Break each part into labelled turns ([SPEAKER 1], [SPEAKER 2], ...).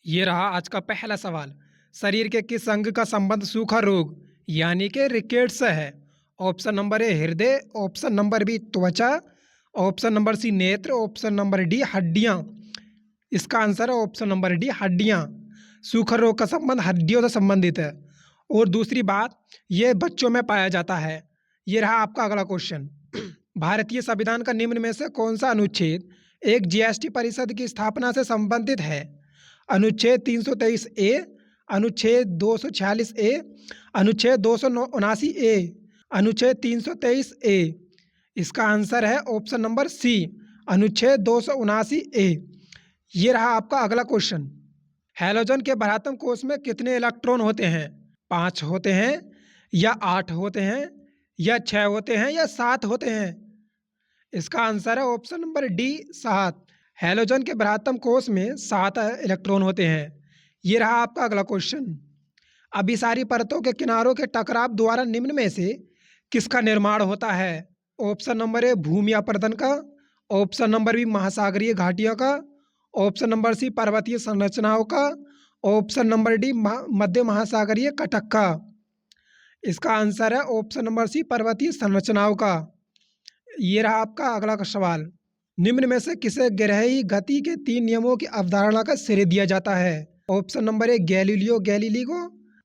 [SPEAKER 1] ये रहा आज का पहला सवाल। शरीर के किस अंग का संबंध सूखा रोग यानी कि रिकेट्स से है? ऑप्शन नंबर ए हृदय, ऑप्शन नंबर बी त्वचा, ऑप्शन नंबर सी नेत्र, ऑप्शन नंबर डी हड्डियां। इसका आंसर है ऑप्शन नंबर डी हड्डियां। सूखा रोग का संबंध हड्डियों से संबंधित है। और दूसरी बात, ये बच्चों में पाया जाता है। ये रहा आपका अगला क्वेश्चन। भारतीय संविधान का निम्न में से कौन सा अनुच्छेद एक जीएसटी परिषद की स्थापना से संबंधित है? अनुच्छेद 323 ए, अनुच्छेद 246 ए, अनुच्छेद 279 ए, अनुच्छेद 323 ए। इसका आंसर है ऑप्शन नंबर सी, अनुच्छेद 279 ए। ये रहा आपका अगला क्वेश्चन। हैलोजन के धनात्मक कोष में कितने इलेक्ट्रॉन होते हैं? 5 होते हैं या 8 होते हैं या 6 होते हैं या 7 होते हैं? इसका आंसर है ऑप्शन नंबर डी 7। हैलोजन के धनात्मक कोष में 7 इलेक्ट्रॉन होते हैं। ये रहा आपका अगला क्वेश्चन। अभिसारी परतों के किनारों के टकराव द्वारा निम्न में से किसका निर्माण होता है? ऑप्शन नंबर ए भूमि अपरदन का, ऑप्शन नंबर बी महासागरीय घाटियों का, ऑप्शन नंबर सी पर्वतीय संरचनाओं का, ऑप्शन नंबर डी मध्य महासागरीय कटक का। इसका आंसर है ऑप्शन नंबर सी पर्वतीय संरचनाओं का। ये रहा आपका अगला सवाल। निम्न में से किसे ग्रही गति के 3 नियमों की अवधारणा का श्रेय दिया जाता है? Option number A Galileo Galilei को,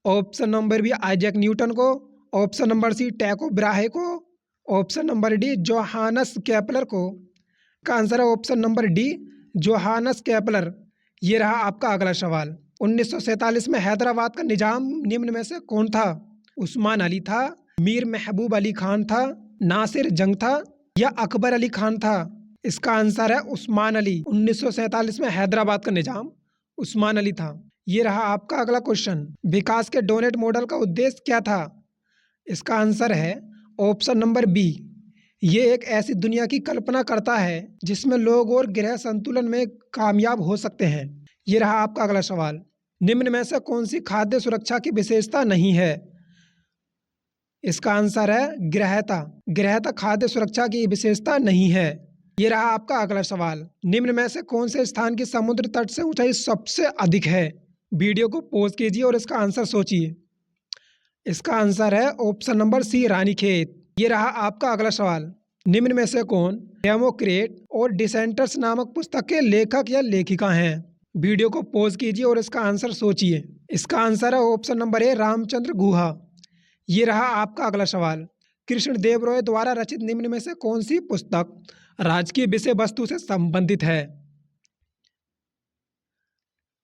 [SPEAKER 1] option number B Isaac Newton को, option number C Tycho Brahe को, option number D Johannes Kepler को। का आंसर है option number D Johannes Kepler. ये रहा आपका अगला सवाल। 1947 में हैदराबाद का निजाम निम्न में से कौन था? उस्मान अली था, मीर महबूब अली खान था, नासिर जंग था या अकबर अली खान था? इसका आंसर है उस्मान अली। 1947 में हैदराबाद का निजाम उस्मान अली था। ये रहा आपका अगला क्वेश्चन। विकास के डोनेट मॉडल का उद्देश्य क्या था? इसका आंसर है ऑप्शन नंबर बी। ये एक ऐसी दुनिया की कल्पना करता है जिसमें लोग और ग्रह संतुलन में कामयाब हो सकते हैं। ये रहा आपका अगला सवाल। निम्न में से कौन सी खाद्य सुरक्षा की विशेषता नहीं है? इसका आंसर है ग्रहता। ग्रहता खाद्य सुरक्षा की विशेषता नहीं है। ये रहा आपका अगला सवाल। निम्न में से कौन से स्थान की समुद्र तट से ऊंचाई सबसे अधिक है? वीडियो को पॉज कीजिए और इसका आंसर सोचिए। इसका आंसर है ऑप्शन नंबर सी रानीखेत। ये रहा आपका अगला सवाल। निम्न में से कौन डेमोक्रेट और डिसेंटर्स नामक पुस्तक के लेखक या लेखिका हैं? वीडियो को पॉज कीजिए और इसका आंसर सोचिए। इसका आंसर है ऑप्शन नंबर ए रामचंद्र गुहा। ये रहा आपका अगला सवाल। कृष्ण देव रॉय द्वारा रचित निम्न में से कौन सी पुस्तक राजकीय विषय वस्तु से संबंधित है?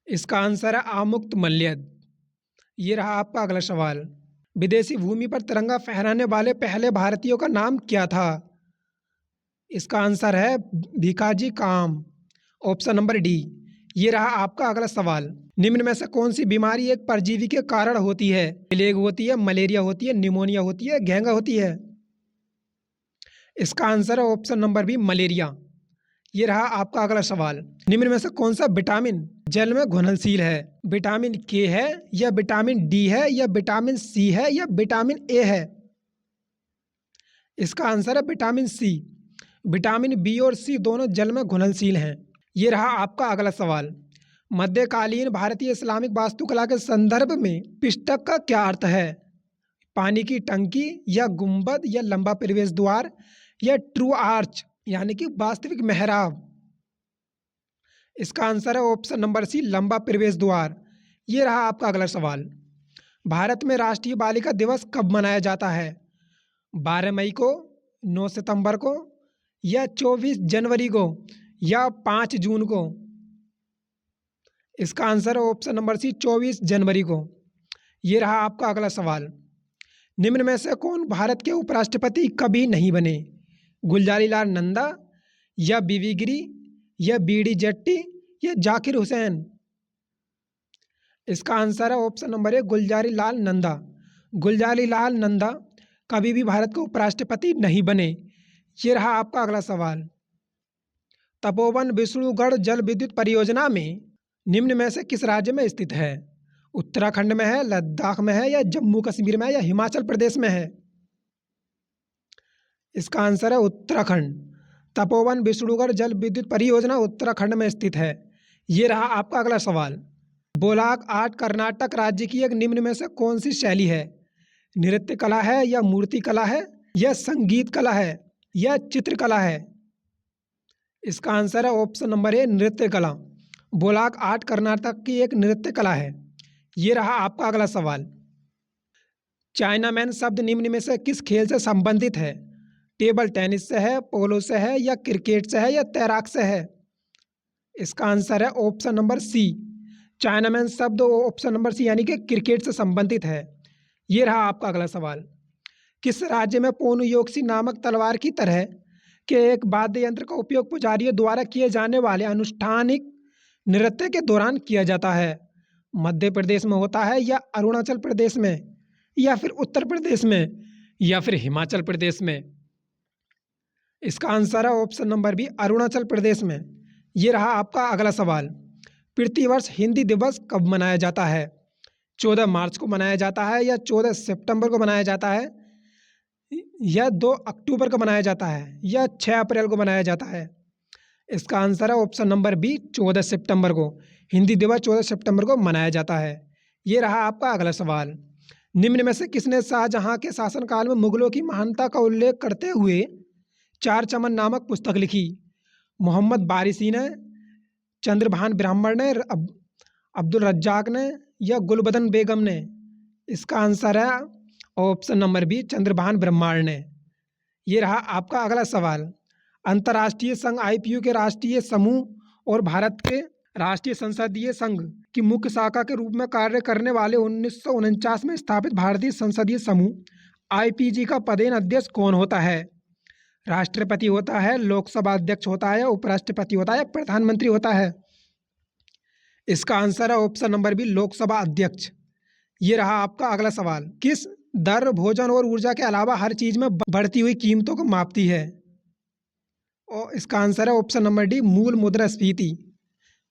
[SPEAKER 1] इसका आंसर है आमुक्त मल्यद। ये रहा आपका अगला सवाल। विदेशी भूमि पर तिरंगा फहराने वाले पहले भारतीयों का नाम क्या था? इसका आंसर है भिकाजी काम, ऑप्शन नंबर डी। ये रहा आपका अगला सवाल। निम्न में से कौन सी बीमारी एक परजीवी के कारण होती है? प्लेग होती है, मलेरिया होती है, निमोनिया होती है, घेंगा होती है? इसका आंसर है ऑप्शन नंबर बी मलेरिया। ये रहा आपका अगला सवाल। निम्न में से कौन सा विटामिन जल में घुलनशील है? विटामिन के है या विटामिन डी है या विटामिन सी है या विटामिन ए है? इसका आंसर है विटामिन सी। विटामिन बी और सी दोनों जल में घुलनशील हैं। ये रहा आपका अगला सवाल। मध्यकालीन भारतीय इस्लामिक वास्तुकला के संदर्भ में पिष्टक का क्या अर्थ है? पानी की टंकी या गुंबद या लंबा प्रवेश द्वार या ट्रू आर्च यानी कि वास्तविक मेहराब? इसका आंसर है ऑप्शन नंबर सी लंबा प्रवेश द्वार। ये रहा आपका अगला सवाल। भारत में राष्ट्रीय बालिका दिवस कब मनाया जाता है? 12 मई को, 9 सितंबर को या 24 जनवरी को या 5 जून को? इसका आंसर है ऑप्शन नंबर सी 24 जनवरी को। ये रहा आपका अगला सवाल। निम्न में से कौन भारत के उपराष्ट्रपति कभी नहीं बने? गुलजारी लाल नंदा या बीवी गिरी या बीडी जेट्टी या जाकिर हुसैन? इसका आंसर है ऑप्शन नंबर ए गुलजारी लाल नंदा। गुलजारी लाल नंदा कभी भी भारत के उपराष्ट्रपति नहीं बने। ये रहा आपका अगला सवाल। तपोवन विष्णुगढ़ जल विद्युत परियोजना में निम्न में से किस राज्य में स्थित है? उत्तराखंड में है, लद्दाख में है या जम्मू कश्मीर में है या हिमाचल प्रदेश में है? इसका आंसर है उत्तराखंड। तपोवन विष्णुगढ़ जल विद्युत परियोजना उत्तराखंड में स्थित है। ये रहा आपका अगला सवाल। बोलाक आर्ट कर्नाटक राज्य की एक निम्न में से कौन सी शैली है? नृत्य कला है या मूर्ति कला है या संगीत कला है या चित्रकला है? इसका आंसर है ऑप्शन नंबर ए नृत्य कला। बोलाक आर्ट कर्नाटक की एक नृत्य कला है। ये रहा आपका अगला सवाल। चाइनामैन शब्द निम्न में से किस खेल से संबंधित है? टेबल टेनिस से है, पोलो से है या क्रिकेट से है या तैराक से है? इसका आंसर है ऑप्शन नंबर सी। चाइनामैन शब्द ऑप्शन नंबर सी यानी कि क्रिकेट से संबंधित है। ये रहा आपका अगला सवाल। किस राज्य में पोनुयोक्सी नामक तलवार की तरह के एक वाद्य यंत्र का उपयोग पुजारियों द्वारा किए जाने वाले अनुष्ठानिक नृत्य के दौरान किया जाता है? मध्य प्रदेश में होता है या अरुणाचल प्रदेश में या फिर उत्तर प्रदेश में या फिर हिमाचल प्रदेश में? इसका आंसर है option number B Arunachal Pradesh में। ये रहा आपका अगला सवाल। प्रतिवर्ष हिंदी दिवस कब मनाया जाता है? 14 मार्च को मनाया जाता है या 14 सितंबर को मनाया जाता है या 2 अक्टूबर को मनाया जाता है या 6 अप्रैल को मनाया जाता है? इसका आंसर है ऑप्शन नंबर बी 14 सितंबर को। हिंदी दिवस 14 सितंबर को मनाया जाता है। ये रहा आपका अगला सवाल। निम्न में से किसने शाहजहां के शासनकाल में मुगलों की महानता का उल्लेख करते हुए चार चमन नामक पुस्तक लिखी? मोहम्मद बारिशी ने, चंद्रभान ब्राह्मण ने, अब्दुल रज्जाक ने या गुलबदन बेगम ने? इसका आंसर है ऑप्शन नंबर बी चंद्रभान ब्रह्मांड ने। ये रहा आपका अगला सवाल। अंतर्राष्ट्रीय संघ आईपीयू के राष्ट्रीय समूह और भारत के राष्ट्रीय संसदीय संघ की मुख्य शाखा के रूप में कार्य करने वाले 1949 में स्थापित भारतीय संसदीय समूह आईपीजी का पदेन अध्यक्ष कौन होता है? राष्ट्रपति होता है, लोकसभा अध्यक्ष होता है, उपराष्ट्रपति होता है, प्रधानमंत्री होता है? इसका आंसर है ऑप्शन नंबर बी लोकसभा अध्यक्ष। ये रहा आपका अगला सवाल। किस दर भोजन और ऊर्जा के अलावा हर चीज में बढ़ती हुई कीमतों को मापती है? और इसका आंसर है ऑप्शन नंबर डी मूल मुद्रास्फीति।